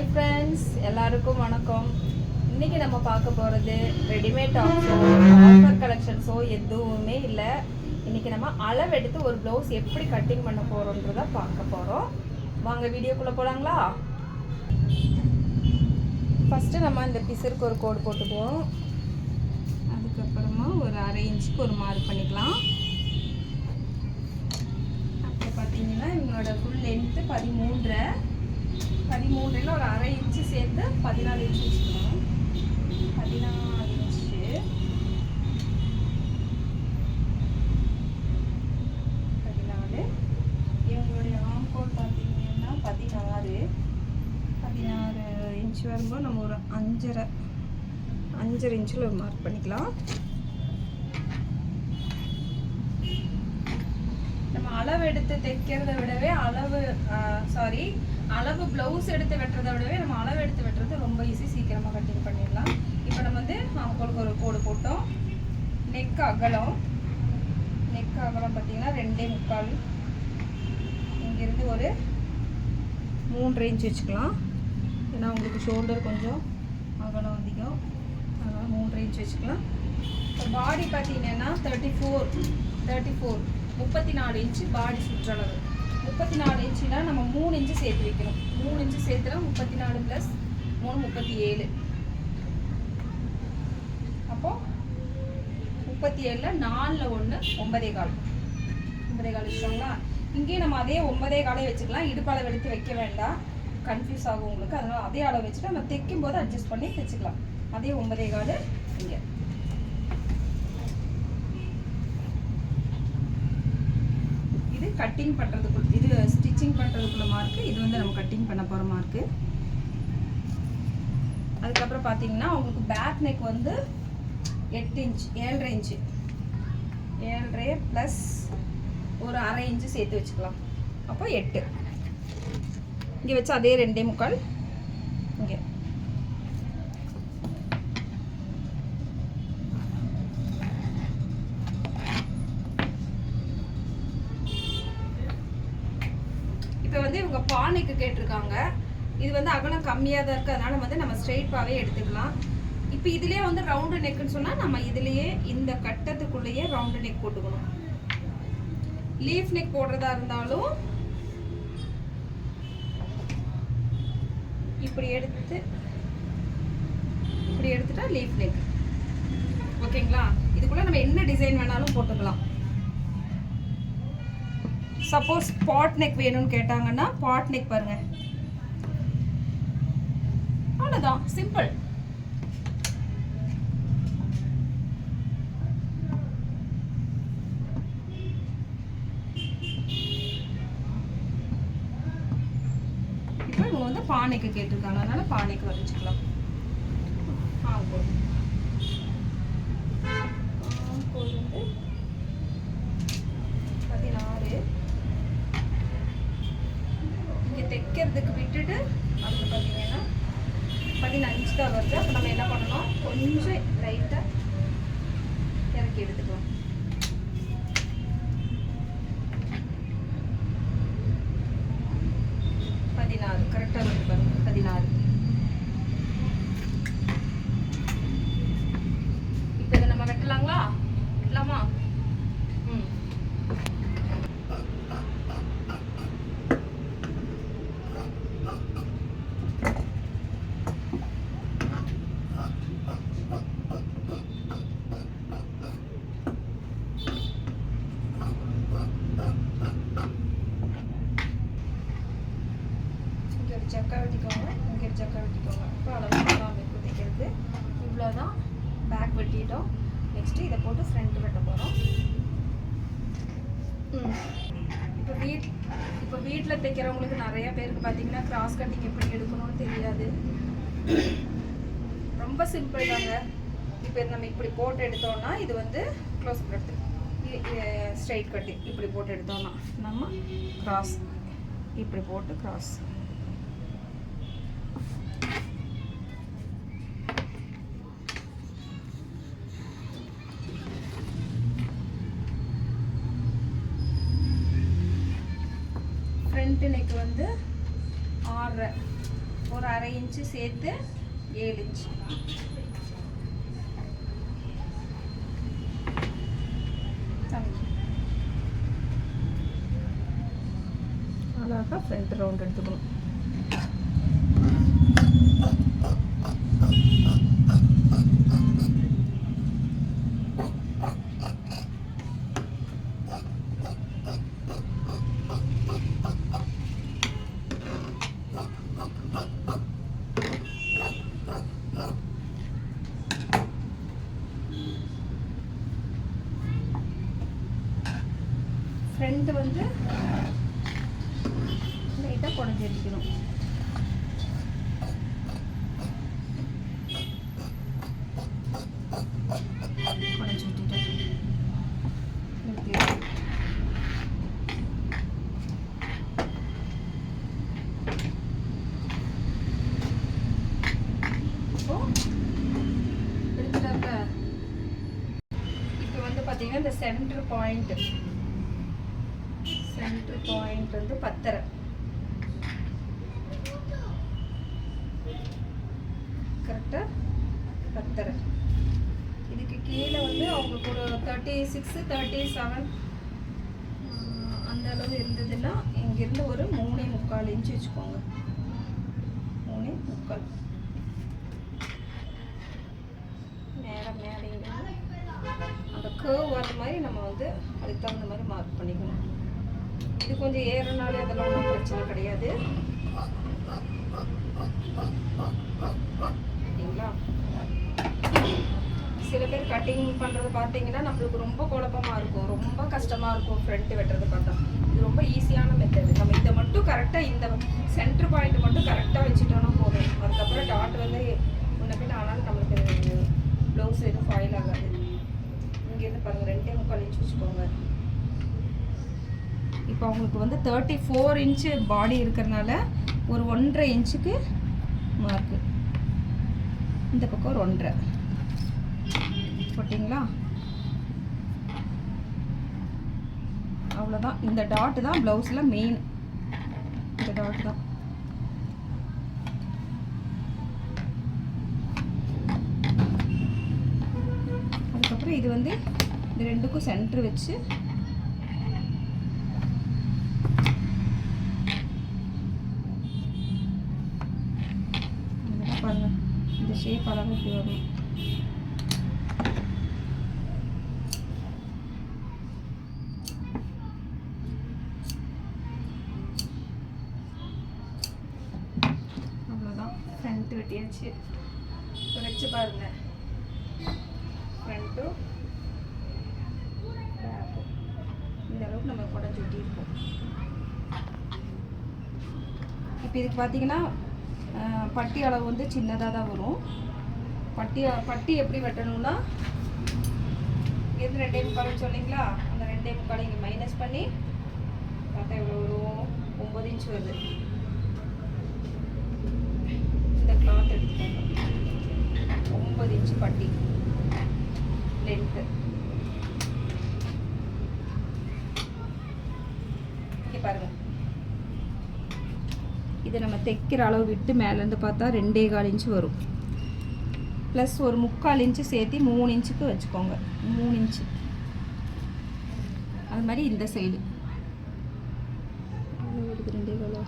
Hi friends, எல்லாருக்கும் வணக்கம். இன்றைக்கி நம்ம பார்க்க போகிறது ரெடிமேட் டாப்ஸோ ஆஃபர் கலெக்ஷன்ஸோ எதுவுமே இல்லை. இன்றைக்கி நம்ம அளவெடுத்து ஒரு ப்ளவுஸ் எப்படி கட்டிங் பண்ண போகிறோன்றதை பார்க்க போகிறோம். வாங்க வீடியோக்குள்ளே போகலாங்களா? ஃபஸ்ட்டு நம்ம இந்த பிசருக்கு ஒரு கோடு போட்டுக்குவோம். அதுக்கப்புறமா ஒரு 1/2 இன்ச்சுக்கு ஒரு மார்க் பண்ணிக்கலாம். அப்புறம் பார்த்தீங்கன்னா இவங்களோட ஃபுல் லென்த்து 13 ஒரு 1/2 இன்ச்சு சேர்த்து 14 இன்ச்சு வச்சுக்கணும். 14 இன்ச்சு 14. இவங்களுடைய ஆம்கோட் பார்த்தீங்கன்னா 16 இன்ச்சு வரும்போது நம்ம ஒரு 5.5 இன்ச்சில் ஒரு மார்க் பண்ணிக்கலாம். நம்ம அளவு எடுத்து தைக்கிறத விடவே அளவு ப்ளவுஸ் எடுத்து வெட்டுறதை விடவே நம்ம அளவு எடுத்து வெட்டுறது ரொம்ப ஈஸி. சீக்கிரமாக கட்டிங் பண்ணிடலாம். இப்போ நம்ம அவங்களுக்கு ஒரு கோடு போட்டோம். நெக் அகலம் பார்த்தீங்கன்னா 2.25. இங்கேருந்து ஒரு 3 இன்ச் வச்சுக்கலாம். ஏன்னா உங்களுக்கு ஷோல்டர் கொஞ்சம் அகலம் அதிகம், அதனால் 3 இன்ச் வச்சுக்கலாம். இப்போ பாடி பார்த்தீங்கன்னா 34 இன்ச்சு பாடி சுற்றளவு. 34 இன்ச்சுனா நம்ம 3 இன்ச்சு சேர்த்து வைக்கணும். 3 இன்ச்சு சேர்த்துனா 34 + 3 37. அப்போ 37ல் 4ல் 1 9.25 வச்சுக்கோங்களா. இங்கேயும் நம்ம அதே 9.25 வச்சுக்கலாம். இடுப்பளவு எடுத்து வைக்க வேண்டாம், கன்ஃபியூஸ் ஆகும் உங்களுக்கு. அதனால் அதே அளவு வச்சுட்டு நம்ம தைக்கும் போது அட்ஜஸ்ட் பண்ணி தைச்சிக்கலாம். அதே 9.25 இங்கே. கட்டிங் பண்ணுறதுக்குள்ள இது ஸ்டிச்சிங் பண்ணுறதுக்குள்ள மார்க்கு. இது நம்ம கட்டிங் பண்ண போகிற மார்க்கு. அதுக்கப்புறம் பார்த்தீங்கன்னா உங்களுக்கு back neck 8 inch 7.5 inch 7.5 plus ஒரு 1/2 இன்ச்சு சேர்த்து வச்சுக்கலாம். அப்போ 8. இங்கே வச்சு அதே 2.25 இங்கே. இப்போ இவங்க பானைக்கு கேட்டிருக்காங்க. இது அகலம் கம்மியாக தான் இருக்குது, அதனால் நம்ம ஸ்ட்ரெயிட்டாகவே எடுத்துக்கலாம். இப்போ இதுலேயே ரவுண்டு நெக்குன்னு சொன்னால் நம்ம இதுலேயே இந்த கட்டத்துக்குள்ளேயே ரவுண்டு நெக் போட்டுக்கணும். லீஃப் நெக் போடுறதா இருந்தாலும் இப்படி எடுத்துட்டா லீஃப் நெக். ஓகேங்களா? இதுக்குள்ளே நம்ம என்ன டிசைன் வேணாலும் போட்டுக்கலாம். சப்போஸ் பாட் நெக் வேணும்னு கேட்டாங்கன்னா பாட் நெக் பாருங்க. அவ்வளோதான், சிம்பிள். இப்போ இவங்க பானைக்கு கேட்டிருக்காங்க, அதனால பானைக்கு வரைஞ்சிக்கலாம். தைக்கிறதுக்கு விட்டுட்டு அது பார்த்தீங்கன்னா 15 தான் வருது. அப்போ நம்ம என்ன பண்ணணும், கொஞ்சம் லைட்டாக இறக்கி எடுத்துக்கலாம். கரெக்டாக வருது பாருங்க. 16. இப்போ இதை நம்ம வெட்டலாங்களா? வெட்டலாமா? சக்கா வெட்டிக்கோங்க, இங்கே சக்கா வெட்டிக்கோங்க. இப்போ அளவுலாம் வெட்டி தைக்கிறது இவ்வளோதான். பேக் வெட்டிட்டோம். நெக்ஸ்ட்டு இதை போட்டு ஃப்ரண்ட் வெட்ட போகிறோம். இப்போ வீட்டில் தைக்கிறவங்களுக்கு நிறைய பேருக்கு பார்த்தீங்கன்னா கிராஸ் கட்டிங் எப்படி எடுக்கணும்னு தெரியாது. ரொம்ப சிம்பிள் தாங்க. இப்போ நம்ம இப்படி போட்டு எடுத்தோம்னா இது க்ளோஸ் கட்டு, ஸ்ட்ரைட் கட்டு. இப்படி போட்டு எடுத்தோம்னா நம்ம கிராஸ் இப்படி போட்டு கிராஸ். ஃப்ரண்ட் நெக் 6.5 ஒரு அரை இன்ச்சு சேர்த்து 7 இன்ச்சு. அழகாக ஃப்ரண்ட் ரவுண்ட் எடுத்துக்கணும். ஃப்ரண்ட் வந்து லைட்டாக குடஞ்சி அடிக்கணும். குடஞ்சி விட்டுட்டு இப்போ வந்து பார்த்தீங்கன்னா இந்த சென்டர் பாயிண்ட் வந்து 10.5. கரெக்டாக 10.5. இதுக்கு கீழே வந்து அவங்களுக்கு ஒரு 36, 37 அந்த அளவு இருந்ததுன்னா இங்கிருந்து ஒரு 3.25 இன்ச்சு வச்சுக்கோங்க. 3.25 நேரம் மேலேங்க அந்த கர்வ் வர மாதிரி நம்ம வந்து அதுக்கு தகுந்த மாதிரி மார்க் பண்ணிக்கணும். இது கொஞ்சம் ஏறனாலே அதெல்லாம் ஒன்றும் பிரச்சனை கிடையாது. சரிங்களா? சில பேர் கட்டிங் பண்ணுறது பார்த்தீங்கன்னா நம்மளுக்கு ரொம்ப குழப்பமாக இருக்கும், ரொம்ப கஷ்டமாக இருக்கும். ஃப்ரண்ட் வெட்டுறது பார்த்தா இது ரொம்ப ஈஸியான மெத்தடு. நம்ம இதை மட்டும் கரெக்டாக இந்த சென்டர் பாயிண்ட் மட்டும் கரெக்டாக வச்சுட்டோன்னா போதும். அதுக்கப்புறம் டாட் வந்து முன்ன பின்ன ஆனாலும் நம்மளுக்கு ப்ளவுஸ் எதுவும் ஃபாயில் ஆகாது. இங்கேருந்து பாருங்கள் 2.25 இன்ச்சு வச்சுக்கோங்க. இப்போ அவங்களுக்கு வந்து 34 இன்ச்சு பாடி இருக்கிறதுனால ஒரு 1.5 இன்ச்சுக்கு மார்க்கு. இந்த பக்கம் ஒரு 1.5 போட்டிங்களா? அவ்வளோதான். இந்த டாட் தான் ப்ளவுஸில் மெயின். இந்த டாட் தான். அதுக்கப்புறம் இது வந்து இந்த ரெண்டுக்கும் சென்டர் வச்சு பாருங்க இந்த ஷேப் அழகாக இப்படி வரும். அவ்வளோதான். ஃப்ரண்ட் வெட்டியாச்சு. வச்சு பாருங்க. ஃப்ரண்ட்டும் இந்த அளவுக்கு நம்ம குடஞ்சி வெட்டியிருக்கோம். இப்போ இதுக்கு பார்த்தீங்கன்னா பட்டி அளவு வந்து சின்னதாக தான் வரும். பட்டி எப்படி வெட்டணும்னா எது 2.25 சொன்னீங்களா, அந்த 2.25 இங்கே மைனஸ் பண்ணி பார்த்தா எவ்வளோ வரும்? 9 இன்ச் வருது. இந்த கிளாத் எடுத்துக்கோங்க. 9 இன்ச்சு பட்டி லென்த்து. இங்கே பாருங்க. இதை நம்ம தைக்கிற அளவு விட்டு மேலேருந்து பார்த்தா 2.25 இன்ச்சு வரும். ப்ளஸ் ஒரு 3/4 இன்ச்சு சேர்த்து 3 இன்ச்சுக்கு வச்சுக்கோங்க. 3 இன்ச்சு. அது மாதிரி இந்த சைடு 2.25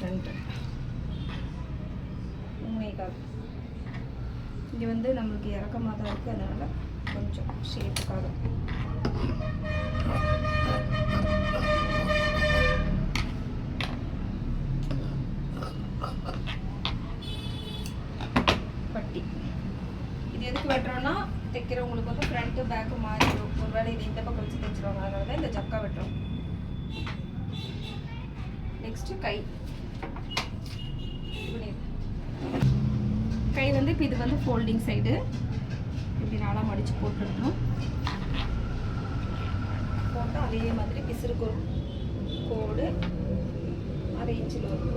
3.25. இங்கே வந்து நம்மளுக்கு இறக்கமாக தான் இருக்குது, அதனால் கொஞ்சம் ஷேப்புக்காக. பட்டி இது எதுக்கு வெட்டுறோன்னா தைக்கிறவங்களுக்கு வந்து ஃப்ரண்ட்டு பேக்கு மாறிடும். ஒருவேளை இது இந்த பக்கம் வச்சு தைச்சிருவாங்க, அதனால தான் இந்த ஜக்கா வெட்டுறோம். நெக்ஸ்ட்டு கை. கை வந்து இப்போ இது வந்து ஃபோல்டிங் சைடு இப்படி நாளாக மடித்து போட்டுருக்கணும். போட்டு அதே மாதிரி பிசுருக்கு கோடு 1/2 இன்ச்சில் வரும்.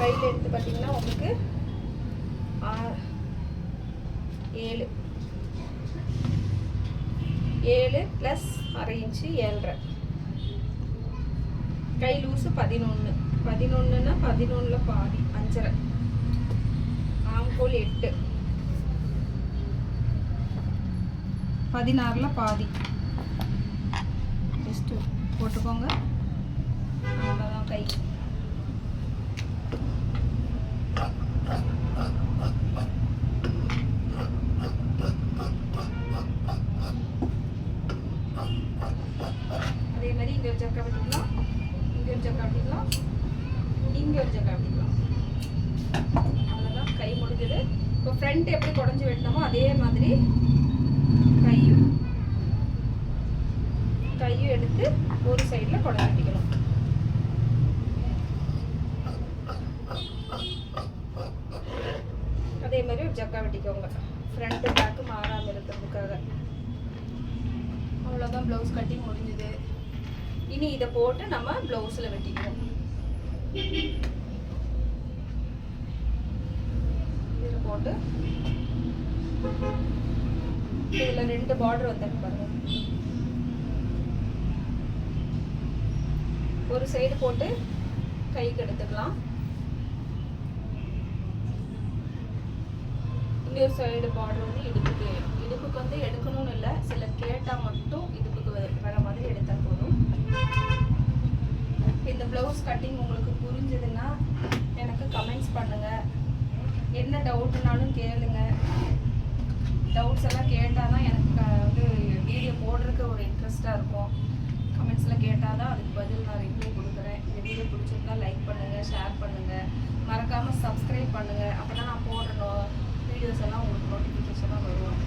கையில் எடுத்து பார்த்தீங்கன்னா உங்களுக்கு 7 + 1/2 இன்ச்சு 7.5. கை லூஸு 11. 11ன்னா 11ல் பாதி 5.5. ஆம்கோல் 8. 16ல் பாதி. ஜஸ்ட்டு போட்டுக்கோங்க. அவ்வளோதான் கை. அதே மாதிரி இங்கே ஒரு ஜக்கா வெட்டிக்கலாம், இங்கே ஒரு ஜக்கா வெட்டிக்கலாம், இங்கே ஒரு ஜக்கா வெட்டிக்கலாம். அவ்வளோதான் கை முடிஞ்சது. இப்போ ஃப்ரண்ட் எப்படி குடஞ்சி வெட்டினோமோ அதே மாதிரி கையும் எடுத்து ஒரு சைடில் குடஞ்சி வெட்டிக்கணும். அதே மாதிரி ஒரு ஜக்கா வெட்டிக்கோங்க, ஃப்ரண்ட் பேக்கு மாறாமல் இருக்கிறதுக்காக. அவ்வளோதான் ப்ளவுஸ் கட்டிங் முடிஞ்சுது. இனி இதை போட்டு நம்ம ப்ளவுஸில் வெட்டிக்கிறோம். இதில் போட்டு இதில் 2 பார்டர் வந்துருக்கு பாருங்க. ஒரு சைடு போட்டு கைக்கு எடுத்துக்கலாம், இன்னொரு சைடு பார்டர் வந்து இடுப்புக்கு வந்து எடுக்கணும்னு இல்லை, சில கேட்டால் மட்டும் இடுப்புக்கு வர மாதிரி எடுத்தால் போதும். இந்த ப்ளவுஸ் கட்டிங் உங்களுக்கு புரிஞ்சதுன்னா எனக்கு கமெண்ட்ஸ் பண்ணுங்கள். என்ன டவுட்னாலும் கேளுங்க. டவுட்ஸ் எல்லாம் கேட்டால் தான் எனக்கு வந்து வீடியோ போடுறதுக்கு ஒரு இன்ட்ரெஸ்ட்டாக இருக்கும். கமெண்ட்ஸில் கேட்டால் தான் அதுக்கு பதில் நான் ரிவ்யூ கொடுக்குறேன். இந்த வீடியோ பிடிச்சிருந்தா லைக் பண்ணுங்கள், ஷேர் பண்ணுங்கள், மறக்காமல் சப்ஸ்கிரைப் பண்ணுங்கள். அப்போ தான் நான் போடுற வீடியோஸ் எல்லாம் உங்களுக்கு நோட்டிஃபிகேஷனாக வரும்.